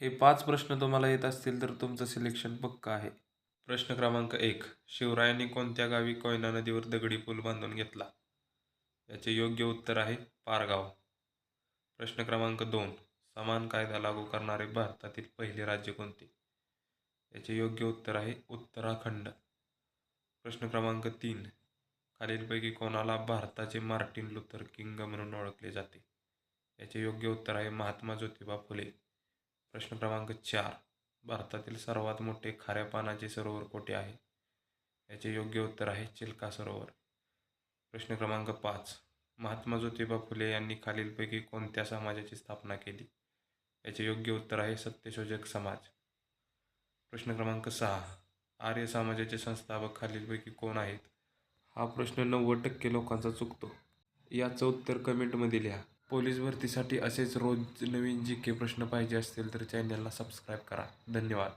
हे 5 प्रश्न तुम्हाला येत असतील तर तुमचं सिलेक्शन पक्का आहे. प्रश्न क्रमांक 1. शिवरायांनी कोणत्या गावी कोयना नदीवर दगडी पूल बांधून घेतला? याचे योग्य उत्तर आहे पारगाव. प्रश्न क्रमांक 2. समान कायदा लागू करणारे भारतातील पहिले राज्य कोणते? याचे योग्य उत्तर आहे उत्तराखंड. प्रश्न क्रमांक 3. खालीलपैकी कोणाला भारताचे मार्टिन लुथर किंग म्हणून ओळखले जाते? याचे योग्य उत्तर आहे महात्मा ज्योतिबा फुले. प्रश्न क्रमांक 4. भारतातील सर्वात मोठे खाऱ्या पाण्याचे सरोवर कोठे आहे? याचे योग्य उत्तर आहे चिल्का सरोवर. प्रश्न क्रमांक 5. महात्मा ज्योतिबा फुले यांनी खालीलपैकी कोणत्या समाजाची स्थापना केली? याचे योग्य उत्तर आहे सत्यशोधक समाज. प्रश्न क्रमांक 6. आर्य समाजाचे संस्थापक खालीलपैकी कोण आहेत? हा प्रश्न 90% लोकांचा चुकतो. याचं उत्तर कमेंटमध्ये लिहा. पोलीस भरतीसाठी असेच रोज नवीन GK प्रश्न पाहिजे असतील तर चॅनलला सबस्क्राईब करा. धन्यवाद.